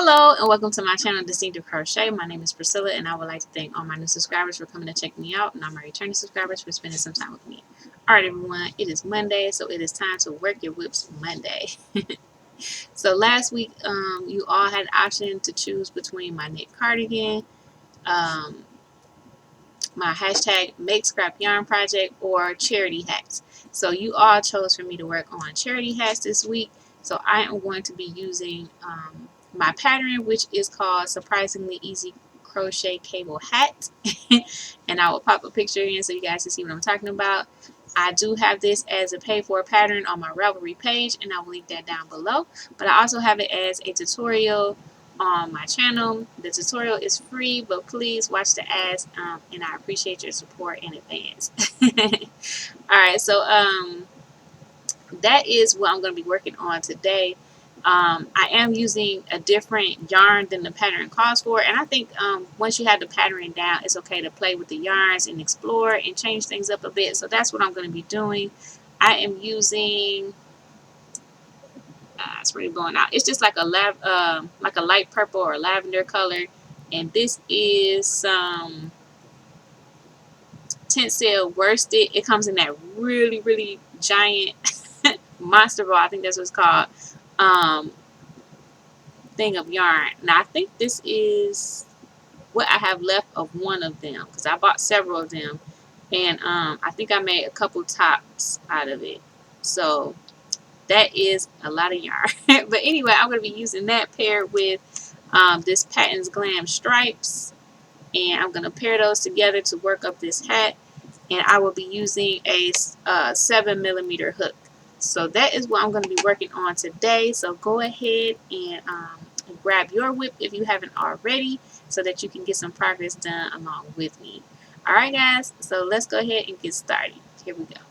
Hello and welcome to my channel, Distinctive Crochet. My name is Priscilla and I would like to thank all my new subscribers for coming to check me out, and all my returning subscribers for spending some time with me. Alright everyone, it is Monday, so it is time to work your whips Monday. So last week you all had the option to choose between my knit cardigan, my hashtag make scrap yarn project, or charity hats. So you all chose for me to work on charity hats this week. So I am going to be using my pattern, which is called Surprisingly Easy Crochet Cable Hat. And I will pop a picture in so you guys can see what I'm talking about. I do have this as a pay for pattern on my Ravelry page, and I will link that down below. But I also have it as a tutorial on my channel. The tutorial is free, but please watch the ads, and I appreciate your support in advance. Alright, so that is what I'm going to be working on today. I am using a different yarn than the pattern calls for, and I think once you have the pattern down, it's okay to play with the yarns and explore and change things up a bit. So that's what I'm going to be doing. I am using it's really blowing out. It's just like a light purple or lavender color, and this is some Tencel worsted. It comes in that really giant monster ball. I think that's what it's called. Thing of yarn. Now I think this is what I have left of one of them, because I bought several of them, and I think I made a couple tops out of it. So that is a lot of yarn. But anyway, I'm going to be using that paired with this Patton's Glam stripes, and I'm going to pair those together to work up this hat, and I will be using a 7mm hook. So that is what I'm going to be working on today. So go ahead and grab your whip if you haven't already, so that you can get some progress done along with me. Alright guys, so let's go ahead and get started. Here we go.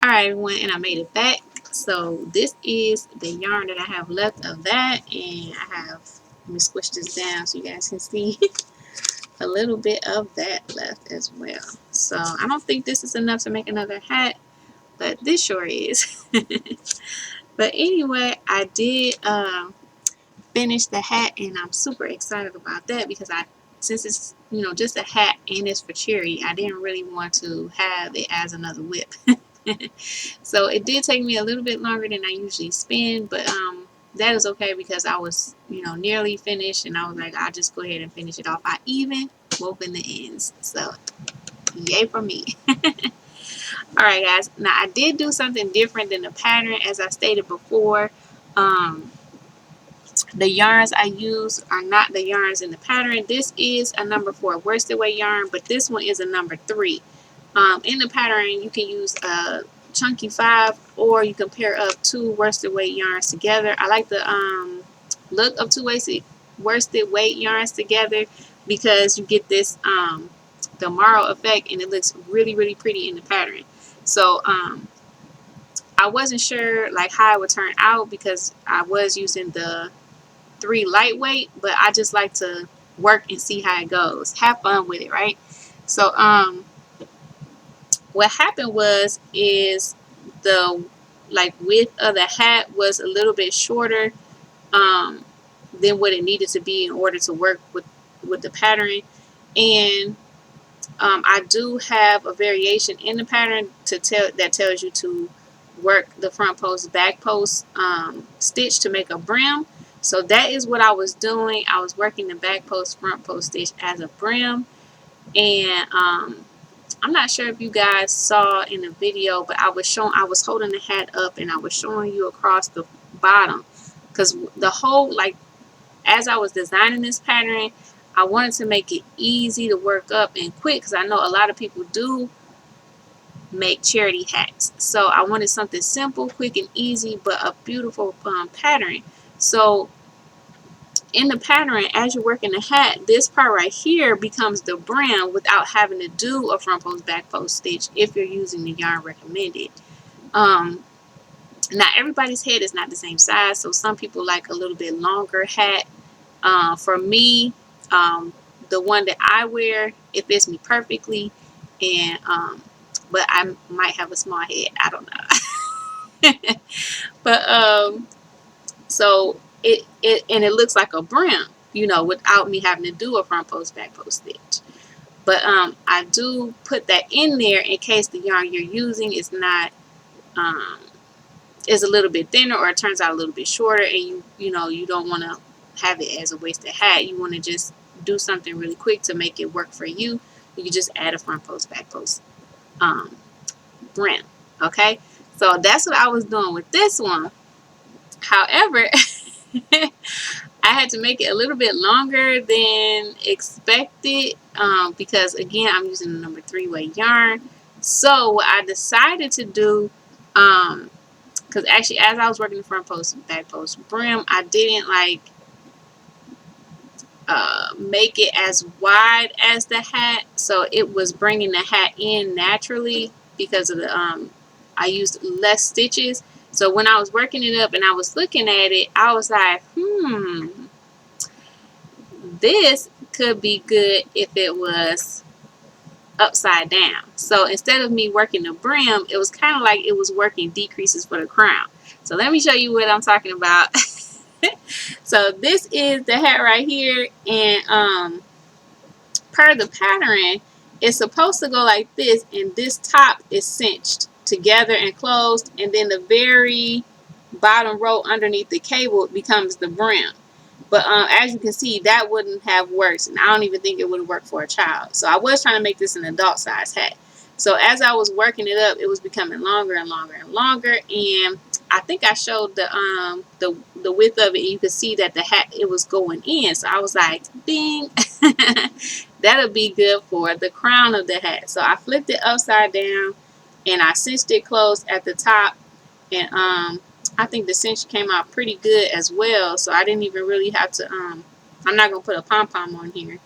Alright everyone, and I made it back. So this is the yarn that I have left of that, and I have, let me squish this down so you guys can see a little bit of that left as well. So I don't think this is enough to make another hat, but this sure is. But anyway, I did finish the hat, and I'm super excited about that because since it's just a hat and it's for charity, I didn't really want to have it as another whip. So it did take me a little bit longer than I usually spend, but that is okay because I was nearly finished, and I was like, I'll just go ahead and finish it off. I even woven the ends, so yay for me. Alright guys, now I did do something different than the pattern. As I stated before, the yarns I use are not the yarns in the pattern. This is a number 4 worsted weight yarn, but this one is a number 3. In the pattern, you can use a chunky 5, or you can pair up 2 worsted weight yarns together. I like the look of 2 worsted weight yarns together because you get this the marrow effect, and it looks really, really pretty in the pattern. So I wasn't sure like how it would turn out because I was using the 3 lightweight, but I just like to work and see how it goes. Have fun with it, right? So what happened is the width of the hat was a little bit shorter than what it needed to be in order to work with the pattern. And I do have a variation in the pattern that tells you to work the front post, back post stitch to make a brim. So that is what I was doing. I was working the back post, front post stitch as a brim. And I'm not sure if you guys saw in the video, but I was holding the hat up and I was showing you across the bottom, because the whole, as I was designing this pattern, I wanted to make it easy to work up and quick, because I know a lot of people do make charity hats. So I wanted something simple, quick, and easy, but a beautiful pattern. So in the pattern, as you're working the hat, this part right here becomes the brim without having to do a front post, back post stitch if you're using the yarn recommended. Now everybody's head is not the same size, so some people like a little bit longer hat. For me, the one that I wear, it fits me perfectly, and but I might have a small head, I don't know. But so it looks like a brim, without me having to do a front post, back post stitch. But I do put that in there in case the yarn you're using is not is a little bit thinner, or it turns out a little bit shorter, and you don't want to have it as a wasted hat. You want to just do something really quick to make it work for you. You can just add a front post, back post brim. Okay, so that's what I was doing with this one. However, I had to make it a little bit longer than expected because again, I'm using the number 3 weight yarn. So what I decided to do, because actually as I was working the front post and back post brim, I didn't make it as wide as the hat, so it was bringing the hat in naturally because of the I used less stitches. So when I was working it up and I was looking at it, I was like, this could be good if it was upside down. So instead of me working the brim, it was kind of like it was working decreases for the crown. So let me show you what I'm talking about. So this is the hat right here, and per the pattern, it's supposed to go like this, and this top is cinched together and closed, and then the very bottom row underneath the cable becomes the brim. But as you can see, that wouldn't have worked, and I don't even think it would have worked for a child. So I was trying to make this an adult size hat. So as I was working it up, it was becoming longer and longer and longer, and I think I showed the width of it, and you could see that the hat, it was going in. So I was like, ding, that'll be good for the crown of the hat. So I flipped it upside down, and I cinched it closed at the top, and I think the cinch came out pretty good as well. So I didn't even really have to I'm not gonna put a pom-pom on here.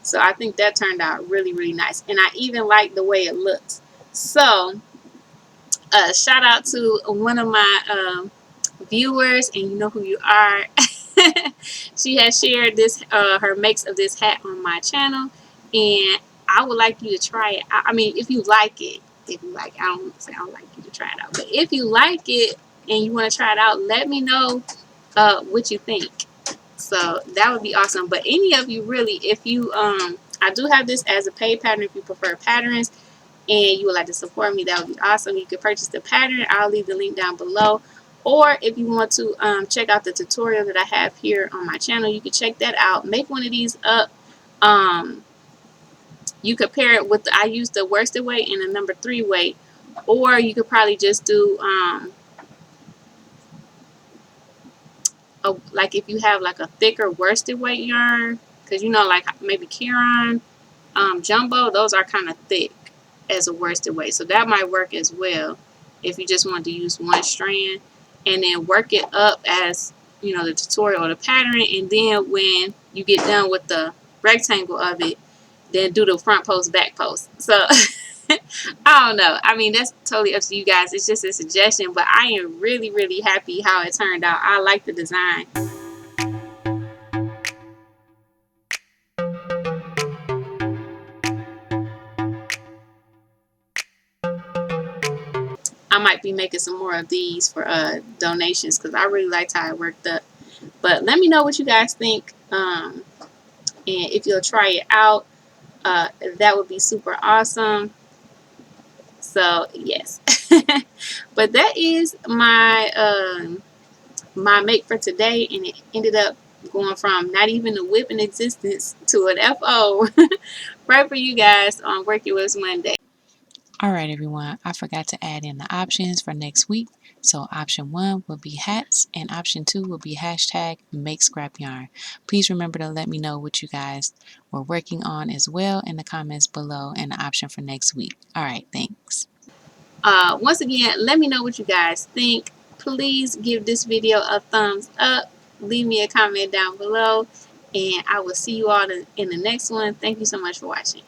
So I think that turned out really, really nice, and I even like the way it looks. So shout out to one of my viewers, and you know who you are. She has shared this her makes of this hat on my channel, and I would like you to try it. I mean, if you like it, I don't say I don't like you to try it out, but if you like it and you want to try it out, let me know what you think. So that would be awesome. But any of you really, if you I do have this as a paid pattern if you prefer patterns and you would like to support me, that would be awesome. You can purchase the pattern. I'll leave the link down below. Or if you want to check out the tutorial that I have here on my channel, you can check that out. Make one of these up. You could pair it with I use the worsted weight and the number 3 weight, or you could probably just do like if you have like a thicker worsted weight yarn, because you know like maybe Caron jumbo, those are kind of thick as a worsted weight, so that might work as well if you just want to use one strand and then work it up as you know the tutorial or the pattern, and then when you get done with the rectangle of it, then do the front post back post. So I don't know, I mean that's totally up to you guys, it's just a suggestion, but I am really happy how it turned out. I like the design. I might be making some more of these for donations because I really liked how it worked up. But let me know what you guys think, and if you'll try it out, that would be super awesome. So yes, but that is my my make for today, and it ended up going from not even a whip in existence to an FO right for you guys on Work It Was Monday. Alright everyone, I forgot to add in the options for next week. So option 1 will be hats and option 2 will be hashtag make scrap yarn. Please remember to let me know what you guys were working on as well in the comments below and the option for next week. Alright, thanks. Once again, let me know what you guys think. Please give this video a thumbs up. Leave me a comment down below. And I will see you all in the next one. Thank you so much for watching.